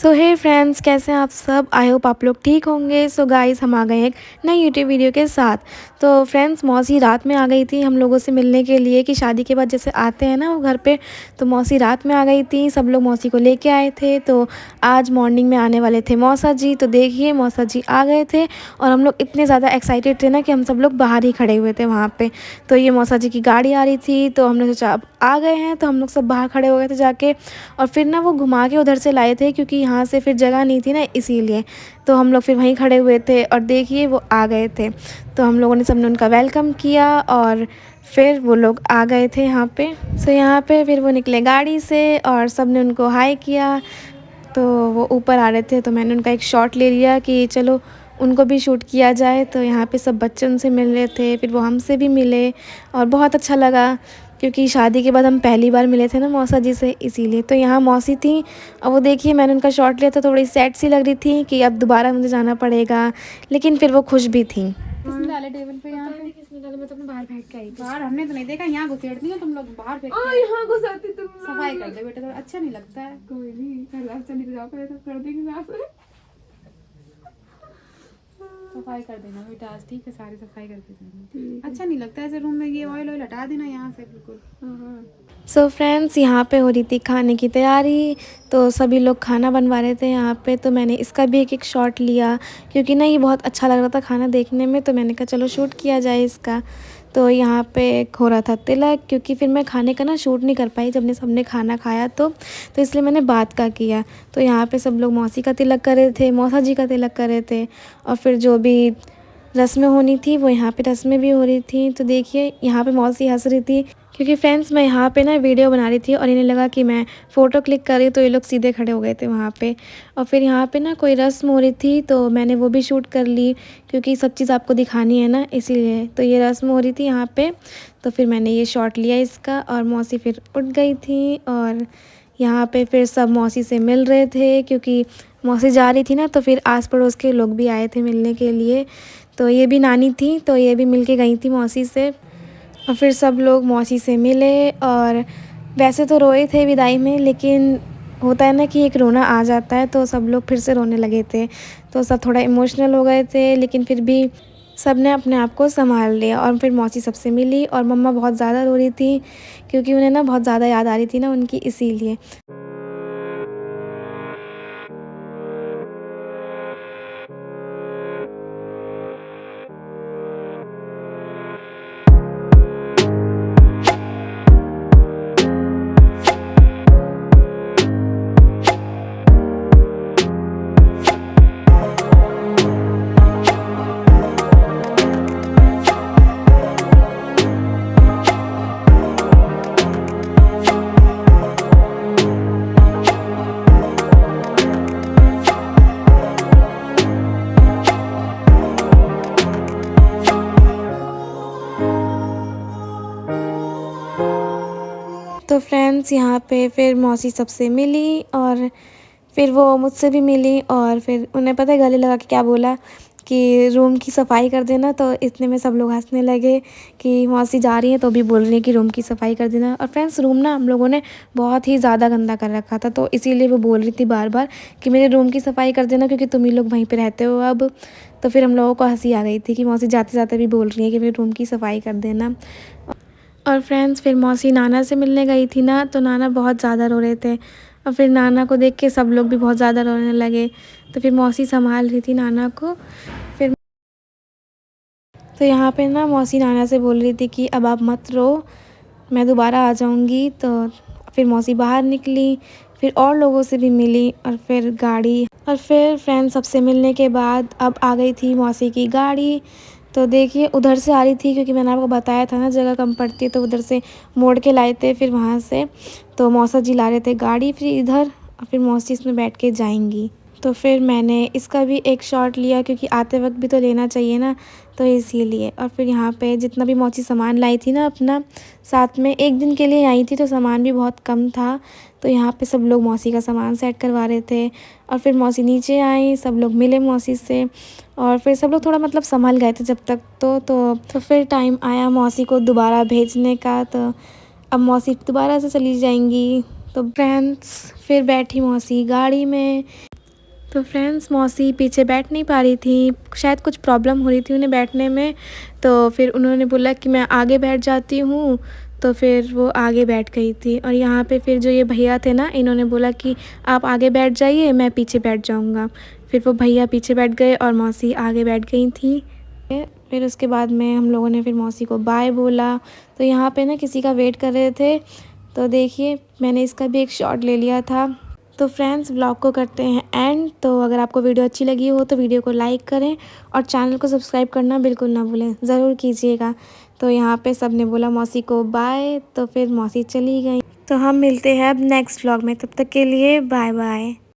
सो हे friends, कैसे हैं आप सब। आई होप आप लोग ठीक होंगे। सो गाइस, हम आ गए एक नई यूट्यूब वीडियो के साथ। तो फ्रेंड्स, मौसी रात में आ गई थी हम लोगों से मिलने के लिए कि शादी के बाद जैसे आते हैं ना वो घर पे। तो मौसी रात में आ गई थी, सब लोग मौसी को लेके आए थे। तो आज मॉर्निंग में आने वाले थे मौसा जी। तो देखिए मौसा जी आ गए थे और हम लोग इतने ज़्यादा एक्साइटेड थे ना कि हम सब लोग बाहर ही खड़े हुए थे वहाँ पे। तो ये मौसा जी की गाड़ी आ रही थी, तो हमने सोचा अब आ गए हैं तो हम लोग सब बाहर खड़े हो गए थे जाके। और फिर ना वो घुमा के उधर से लाए थे क्योंकि यहाँ से फिर जगह नहीं थी ना, इसीलिए। तो हम लोग फिर वहीं खड़े हुए थे और देखिए वो आ गए थे। तो हम लोगों ने सबने उनका वेलकम किया और फिर वो लोग आ गए थे यहाँ पे। सो यहाँ पे फिर वो निकले गाड़ी से और सब ने उनको हाय किया। तो वो ऊपर आ रहे थे तो मैंने उनका एक शॉट ले लिया कि चलो उनको भी शूट किया जाए। तो यहाँ पे सब बच्चे उनसे मिल रहे थे, फिर वो हमसे भी मिले और बहुत अच्छा लगा क्योंकि शादी के बाद हम पहली बार मिले थे ना मौसा जी से, इसीलिए। तो यहाँ मौसी थी और वो देखिए मैंने उनका शॉट लिया तो थोड़ी सैड सी लग रही थी कि अब दोबारा मुझे जाना पड़ेगा, लेकिन फिर वो खुश भी थी। किसने डाले टेबल पे? यहाँ पे किसने डाला? मैं तो अपने बाहर फेंक के आई थी। बाहर हमने तो नहीं देखा, यहाँ घुसेड़ती हो तुम लोग, बाहर फेंक के। यहाँ घुसाती तुम लोग। सफाई कर दो बेटा, तो अच्छा नहीं लगता है। कोई नहीं, कल चली तो जाओ, पहले तो कर देंगे साफ। सफाई कर देना बेटा आज, ठीक है? सारी सफाई करके देना। अच्छा नहीं लगता ऐसे रूम में, ये ऑयल ऑयल हटा देना यहाँ से बिल्कुल। सो फ्रेंड्स, यहाँ पे हो रही थी खाने की तैयारी। तो सभी लोग खाना बनवा रहे थे यहाँ पे। तो मैंने इसका भी एक शॉट लिया क्योंकि ना ये बहुत अच्छा लग रहा था खाना देखने में। तो मैंने कहा चलो शूट किया जाए इसका। तो यहाँ पे हो रहा था तिलक, क्योंकि फिर मैं खाने का ना शूट नहीं कर पाई जब ने सबने खाना खाया। तो इसलिए मैंने बात का किया। तो यहाँ पे सब लोग मौसी का तिलक कर रहे थे, मौसा जी का तिलक कर रहे थे और फिर जो भी रस्में होनी थी वो यहाँ पे रस्में भी हो रही थी। तो देखिए यहाँ पे मौसी हंस रही थी क्योंकि फ्रेंड्स मैं यहाँ पे ना वीडियो बना रही थी और इन्हें लगा कि मैं फ़ोटो क्लिक कर रही हूँ, तो ये लोग सीधे खड़े हो गए थे वहाँ पे। और फिर यहाँ पे ना कोई रस्म हो रही थी तो मैंने वो भी शूट कर ली क्योंकि सब चीज़ आपको दिखानी है ना, इसीलिए। तो ये रस्म हो रही थी यहाँ पे, तो फिर मैंने ये शॉट लिया इसका। और मौसी फिर उठ गई थी और यहाँ पे फिर सब मौसी से मिल रहे थे क्योंकि मौसी जा रही थी ना, तो फिर आस पड़ोस के लोग भी आए थे मिलने के लिए। तो ये भी नानी थी तो ये भी मिल के गई थी मौसी से। और फिर सब लोग मौसी से मिले और वैसे तो रोए थे विदाई में, लेकिन होता है ना कि एक रोना आ जाता है, तो सब लोग फिर से रोने लगे थे। तो सब थोड़ा इमोशनल हो गए थे, लेकिन फिर भी सब ने अपने आप को संभाल लिया। और फिर मौसी सबसे मिली और मम्मा बहुत ज़्यादा रो रही थी क्योंकि उन्हें ना बहुत ज़्यादा याद आ रही थी ना उनकी, इसीलिए। तो फ्रेंड्स, यहाँ पे फिर मौसी सबसे मिली और फिर वो मुझसे भी मिली और फिर उन्हें पता है गले लगा के क्या बोला कि रूम की सफाई कर देना। तो इतने में सब लोग हंसने लगे कि मौसी जा रही हैं तो भी बोल रही हैं कि रूम की सफाई कर देना। और फ्रेंड्स, रूम ना हम लोगों ने बहुत ही ज़्यादा गंदा कर रखा था, तो इसीलिए वो बोल रही थी बार बार कि मेरे रूम की सफाई कर देना क्योंकि तुम ही लोग वहीं पर रहते हो अब। तो फिर हम लोगों को हंसी आ गई थी कि मौसी जाते जाते भी बोल रही है कि मेरे रूम की सफाई कर देना। और फ्रेंड्स, फिर मौसी नाना से मिलने गई थी ना, तो नाना बहुत ज़्यादा रो रहे थे और फिर नाना को देख के सब लोग भी बहुत ज़्यादा रोने लगे। तो फिर मौसी संभाल रही थी नाना को। फिर तो यहाँ पे ना मौसी नाना से बोल रही थी कि अब आप मत रो, मैं दोबारा आ जाऊँगी। तो फिर मौसी बाहर निकली, फिर और लोगों से भी मिली और फिर गाड़ी। और फिर फ्रेंड्स सबसे मिलने के बाद अब आ गई थी मौसी की गाड़ी। तो देखिए उधर से आ रही थी क्योंकि मैंने आपको बताया था ना जगह कम पड़ती है, तो उधर से मोड़ के लाए थे फिर वहाँ से। तो मौसा जी ला रहे थे गाड़ी फिर इधर और फिर मौसी इसमें बैठ के जाएंगी। तो फिर मैंने इसका भी एक शॉट लिया क्योंकि आते वक्त भी तो लेना चाहिए ना, तो इसीलिए। और फिर यहाँ पे जितना भी मौसी सामान लाई थी ना अपना, साथ में एक दिन के लिए आई थी तो सामान भी बहुत कम था। तो यहाँ पे सब लोग मौसी का सामान सेट करवा रहे थे और फिर मौसी नीचे आई, सब लोग मिले मौसी से और फिर सब लोग थोड़ा मतलब संभल गए थे जब तक। तो फिर टाइम आया मौसी को दोबारा भेजने का। तो अब मौसी दोबारा से चली जाएंगी। तो फ्रेंड्स, फिर बैठी मौसी गाड़ी में तो फ्रेंड्स मौसी पीछे बैठ नहीं पा रही थी, शायद कुछ प्रॉब्लम हो रही थी उन्हें बैठने में, तो फिर उन्होंने बोला कि मैं आगे बैठ जाती हूँ, तो फिर वो आगे बैठ गई थी। और यहाँ पे फिर जो ये भैया थे ना, इन्होंने बोला कि आप आगे बैठ जाइए, मैं पीछे बैठ जाऊँगा। फिर वो भैया पीछे बैठ गए और मौसी आगे बैठ गई थी। फिर उसके बाद में हम लोगों ने फिर मौसी को बाय बोला। तो यहाँ पे ना किसी का वेट कर रहे थे, तो देखिए मैंने इसका भी एक शॉट ले लिया था। तो फ्रेंड्स व्लॉग को करते हैं एंड। तो अगर आपको वीडियो अच्छी लगी हो तो वीडियो को लाइक करें और चैनल को सब्सक्राइब करना बिल्कुल ना भूलें, ज़रूर कीजिएगा। तो यहाँ पे सब ने बोला मौसी को बाय, तो फिर मौसी चली गई। तो हम मिलते हैं अब नेक्स्ट व्लॉग में, तब तक के लिए बाय बाय।